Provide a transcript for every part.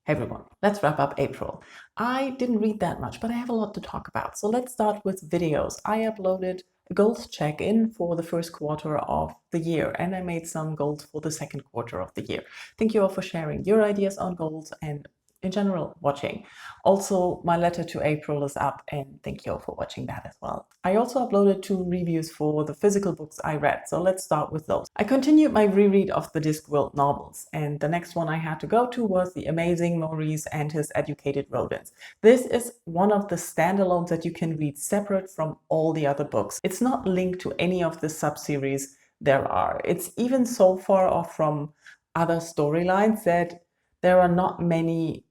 Hey everyone, let's wrap up April. I didn't read that much, but I have a lot to talk about. So let's start with videos. I uploaded a goals check-in for the first quarter of the year, and I made some goals for the second quarter of the year. Thank you all for sharing your ideas on goals and in general watching. Also, my letter to April is up, and thank you all for watching that as well. I also uploaded 2 reviews for the physical books I read, so let's start with those. I continued my reread of the Discworld novels, and the next one I had to go to was The Amazing Maurice and His Educated Rodents. This is one of the standalones that you can read separate from all the other books. It's not linked to any of the sub-series there are. It's even so far off from other storylines that there are not many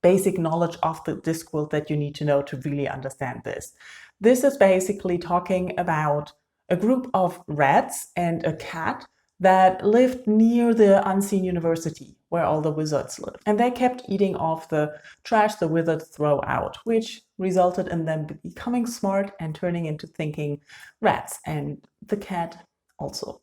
basic knowledge of the Discworld that you need to know to really understand this. This is basically talking about a group of rats and a cat that lived near the Unseen University, where all the wizards live. And they kept eating off the trash the wizards throw out, which resulted in them becoming smart and turning into thinking rats, and the cat also.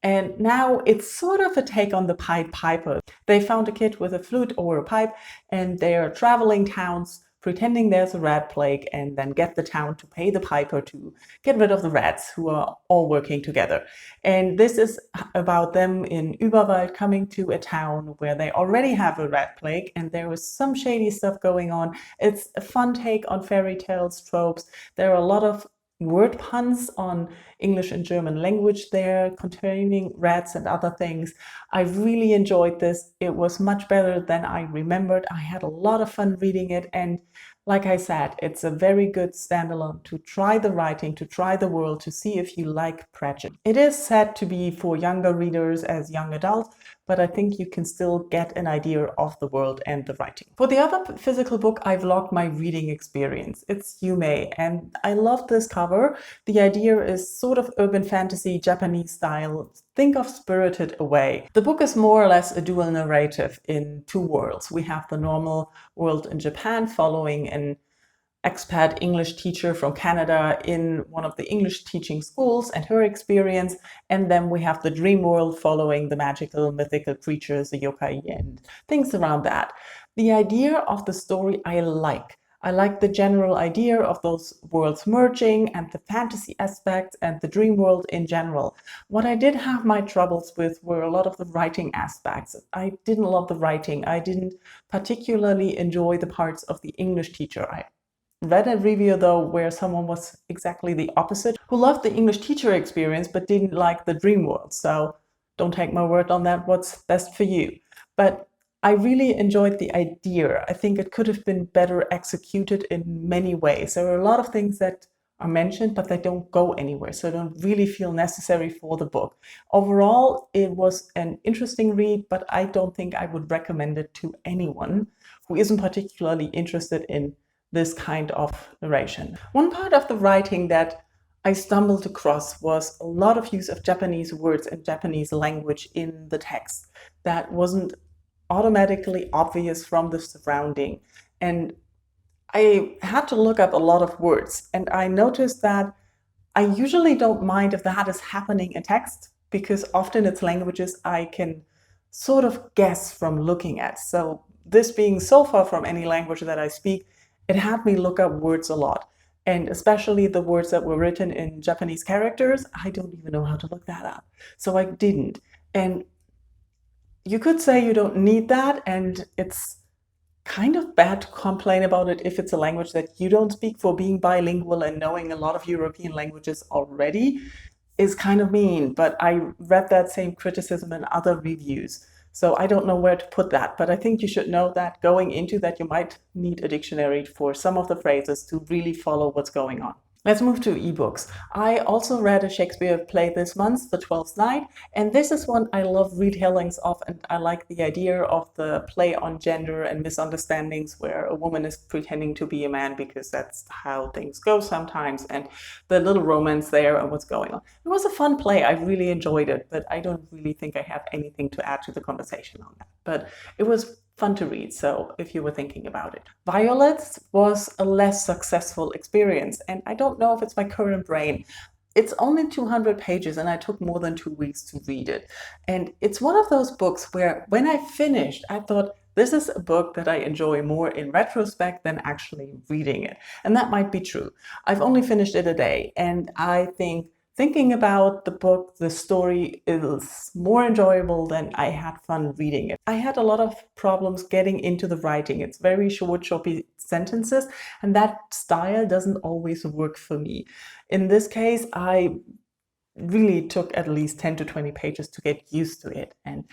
And now it's sort of a take on the Pied Piper. They found a kid with a flute or a pipe, and they are traveling towns pretending there's a rat plague, and then get the town to pay the piper to get rid of the rats who are all working together. And this is about them in Überwald coming to a town where they already have a rat plague, and there is some shady stuff going on. It's a fun take on fairy tales tropes. There are a lot of word puns on English and German language there, containing rats and other things. I really enjoyed this. It was much better than I remembered. I had a lot of fun reading it, and like I said, it's a very good standalone to try the writing, to try the world, to see if you like Pratchett. It is said to be for younger readers as young adults, but I think you can still get an idea of the world and the writing. For the other physical book, I vlogged my reading experience. It's Yume, and I love this cover. The idea is sort of urban fantasy, Japanese style. Think of Spirited Away. The book is more or less a dual narrative in 2 worlds. We have the normal world in Japan following an expat English teacher from Canada in one of the English teaching schools and her experience. And then we have the dream world following the magical, mythical creatures, the yokai, and things around that. The idea of the story I like. I like the general idea of those worlds merging and the fantasy aspects and the dream world in general. What I did have my troubles with were a lot of the writing aspects. I didn't love the writing. I didn't particularly enjoy the parts of the English teacher. I read a review though where someone was exactly the opposite, who loved the English teacher experience but didn't like the dream world. So don't take my word on that, what's best for you. But I really enjoyed the idea. I think it could have been better executed in many ways. There are a lot of things that are mentioned, but they don't go anywhere, so don't really feel necessary for the book. Overall, it was an interesting read, but I don't think I would recommend it to anyone who isn't particularly interested in this kind of narration. One part of the writing that I stumbled across was a lot of use of Japanese words and Japanese language in the text that wasn't automatically obvious from the surrounding. And I had to look up a lot of words, and I noticed that I usually don't mind if that is happening in text, because often it's languages I can sort of guess from looking at. So this being so far from any language that I speak, it had me look up words a lot. And especially the words that were written in Japanese characters, I don't even know how to look that up. So I didn't. And you could say you don't need that, and it's kind of bad to complain about it if it's a language that you don't speak. For being bilingual and knowing a lot of European languages already is kind of mean, but I read that same criticism in other reviews. So I don't know where to put that, but I think you should know that going into that you might need a dictionary for some of the phrases to really follow what's going on. Let's move to ebooks. I also read a Shakespeare play this month, The Twelfth Night, and this is one I love retellings of, and I like the idea of the play on gender and misunderstandings where a woman is pretending to be a man because that's how things go sometimes, and the little romance there and what's going on. It was a fun play. I really enjoyed it, but I don't really think I have anything to add to the conversation on that. But it was fun to read, so if you were thinking about it. Violets was a less successful experience, and I don't know if it's my current brain. It's only 200 pages, and I took more than 2 weeks to read it. And it's one of those books where when I finished, I thought, this is a book that I enjoy more in retrospect than actually reading it. And that might be true. I've only finished it a day, and I think thinking about the book, the story is more enjoyable than I had fun reading it. I had a lot of problems getting into the writing. It's very short, choppy sentences, and that style doesn't always work for me. In this case, I really took at least 10 to 20 pages to get used to it, and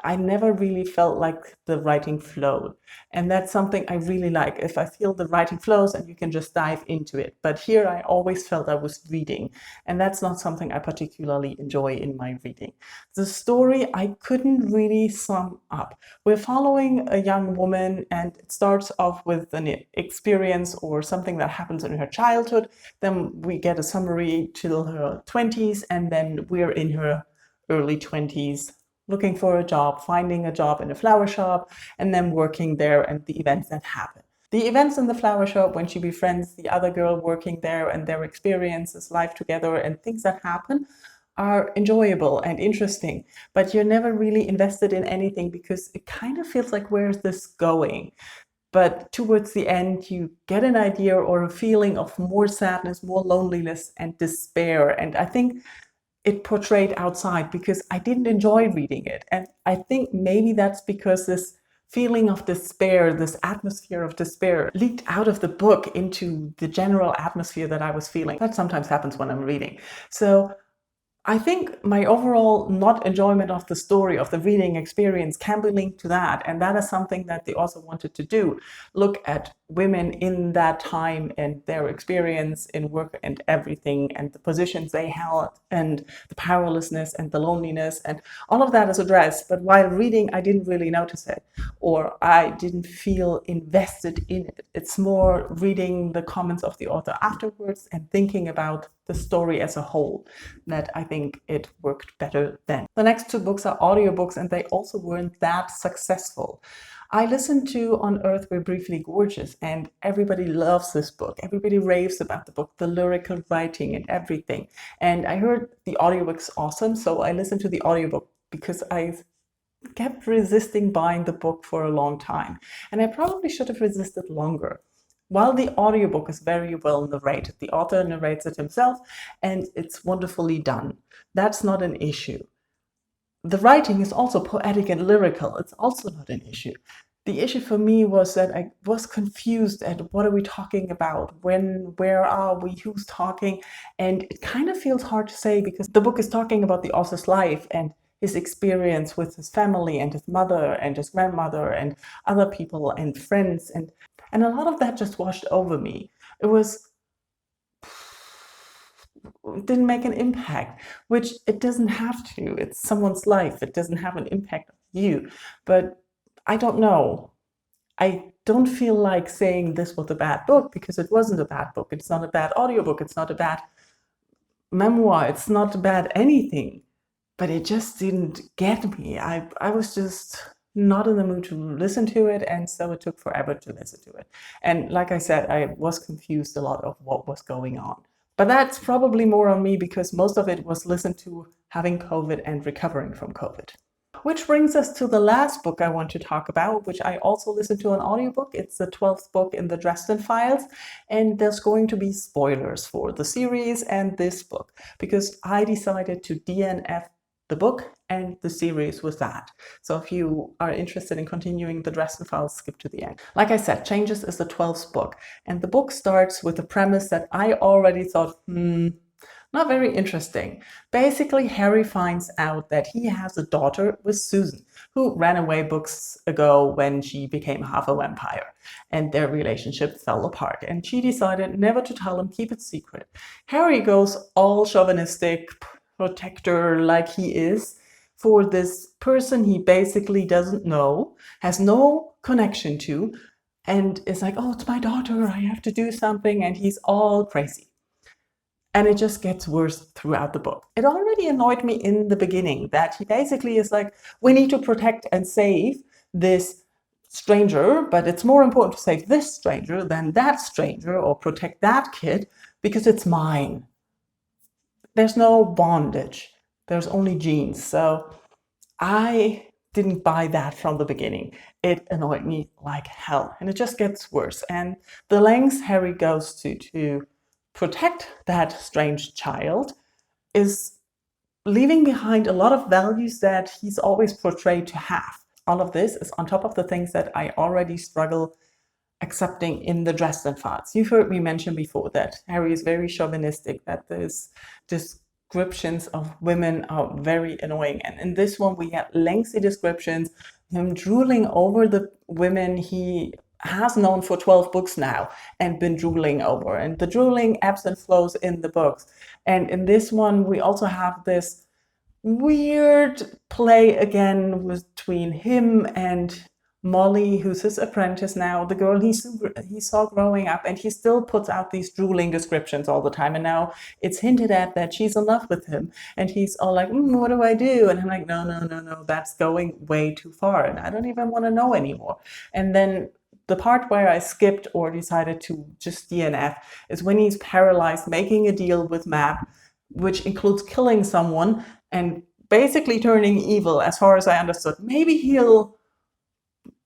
I never really felt like the writing flowed. And that's something I really like, if I feel the writing flows and you can just dive into it. But here I always felt I was reading, and that's not something I particularly enjoy in my reading. The story I couldn't really sum up. We're following a young woman, and it starts off with an experience or something that happens in her childhood. Then we get a summary till her 20s, and then we're in her early 20s, looking for a job, finding a job in a flower shop, and then working there and the events that happen. The events in the flower shop, when she befriends the other girl working there, and their experiences, life together, and things that happen are enjoyable and interesting, but you're never really invested in anything because it kind of feels like, where's this going? But towards the end, you get an idea or a feeling of more sadness, more loneliness, and despair. And I think it portrayed outside because I didn't enjoy reading it. And I think maybe that's because this feeling of despair, this atmosphere of despair, leaked out of the book into the general atmosphere that I was feeling. That sometimes happens when I'm reading. So I think my overall not enjoyment of the story, of the reading experience, can be linked to that. And that is something that the author wanted to do. Look at women in that time and their experience in work and everything, and the positions they held, and the powerlessness and the loneliness, and all of that is addressed. But while reading, I didn't really notice it, or I didn't feel invested in it. It's more reading the comments of the author afterwards and thinking about the story as a whole that I think it worked better then. The next two books are audiobooks, and they also weren't that successful. I listened to On Earth We're Briefly Gorgeous, and everybody loves this book. Everybody raves about the book, the lyrical writing and everything. And I heard the audiobook's awesome, so I listened to the audiobook because I kept resisting buying the book for a long time. And I probably should have resisted longer. While the audiobook is very well narrated, the author narrates it himself, and it's wonderfully done. That's not an issue. The writing is also poetic and lyrical. It's also not an issue. The issue for me was that I was confused at what are we talking about? When, where are we? Who's talking? And it kind of feels hard to say because the book is talking about the author's life and his experience with his family and his mother and his grandmother and other people and friends. And a lot of that just washed over me. It didn't make an impact, which it doesn't have to. It's someone's life. It doesn't have an impact on you. But I don't know. I don't feel like saying this was a bad book because it wasn't a bad book. It's not a bad audiobook. It's not a bad memoir. It's not a bad anything. But it just didn't get me. I was just not in the mood to listen to it, and so it took forever to listen to it. And like I said, I was confused a lot of what was going on. But that's probably more on me because most of it was listened to having COVID and recovering from COVID. Which brings us to the last book I want to talk about, which I also listened to an audiobook. It's the 12th book in the Dresden Files, and there's going to be spoilers for the series and this book because I decided to DNF the book and the series with that. So if you are interested in continuing the Dresden Files, skip to the end. Like I said, Changes is the 12th book, and the book starts with the premise that I already thought, not very interesting. Basically, Harry finds out that he has a daughter with Susan, who ran away books ago when she became half a vampire, and their relationship fell apart, and she decided never to tell him, keep it secret. Harry goes all chauvinistic, protector like he is, for this person he basically doesn't know, has no connection to, and is like, oh, it's my daughter, I have to do something, and he's all crazy. And it just gets worse throughout the book. It already annoyed me in the beginning that he basically is like, we need to protect and save this stranger, but it's more important to save this stranger than that stranger or protect that kid because it's mine. There's no bondage. There's only genes. So I didn't buy that from the beginning. It annoyed me like hell, and it just gets worse. And the lengths Harry goes to protect that strange child is leaving behind a lot of values that he's always portrayed to have. All of this is on top of the things that I already struggle accepting in the Dresden Files. You've heard me mention before that Harry is very chauvinistic, that there's descriptions of women are very annoying. And in this one, we have lengthy descriptions, him drooling over the women he has known for 12 books now and been drooling over. And the drooling ebbs and flows in the books. And in this one, we also have this weird play again between him and Molly, who's his apprentice now, the girl he saw growing up, and he still puts out these drooling descriptions all the time. And now it's hinted at that she's in love with him, and he's all like, what do I do? And I'm like, no, that's going way too far, and I don't even want to know anymore. And then the part where I skipped or decided to just DNF is when he's paralyzed, making a deal with Map, which includes killing someone and basically turning evil, as far as I understood. Maybe he'll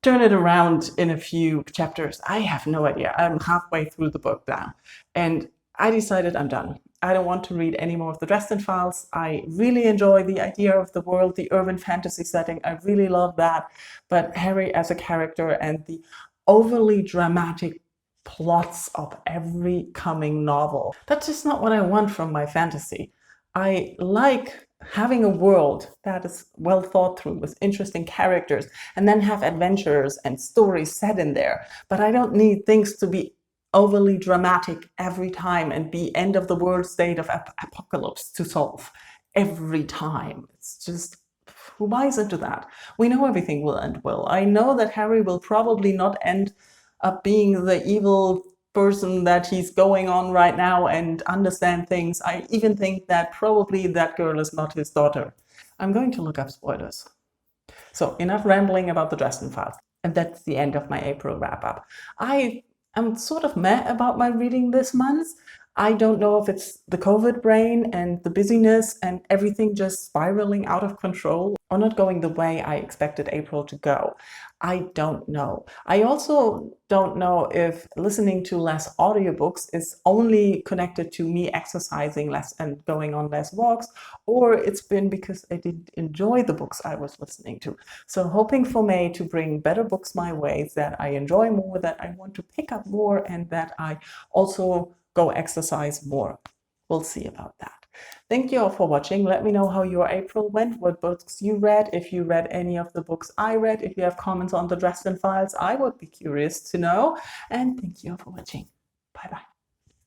turn it around in a few chapters. I have no idea. I'm halfway through the book now, and I decided I'm done. I don't want to read any more of the Dresden Files. I really enjoy the idea of the world, the urban fantasy setting. I really love that. But Harry as a character and the overly dramatic plots of every coming novel, that's just not what I want from my fantasy. I like having a world that is well thought through with interesting characters, and then have adventures and stories set in there. But I don't need things to be overly dramatic every time and be end of the world state of apocalypse to solve every time. It's just, who buys into that? We know everything will end well. I know that Harry will probably not end up being the evil person that he's going on right now and understand things. I even think that probably that girl is not his daughter. I'm going to look up spoilers. So enough rambling about the Dresden Files. And that's the end of my April wrap-up. I am sort of meh about my reading this month. I don't know if it's the COVID brain and the busyness and everything just spiraling out of control or not going the way I expected April to go. I don't know. I also don't know if listening to less audiobooks is only connected to me exercising less and going on less walks, or it's been because I didn't enjoy the books I was listening to. So hoping for May to bring better books my way that I enjoy more, that I want to pick up more, and that I also go exercise more. We'll see about that. Thank you all for watching. Let me know how your April went, what books you read, if you read any of the books I read. If you have comments on the Dresden Files, I would be curious to know. And thank you all for watching. Bye-bye.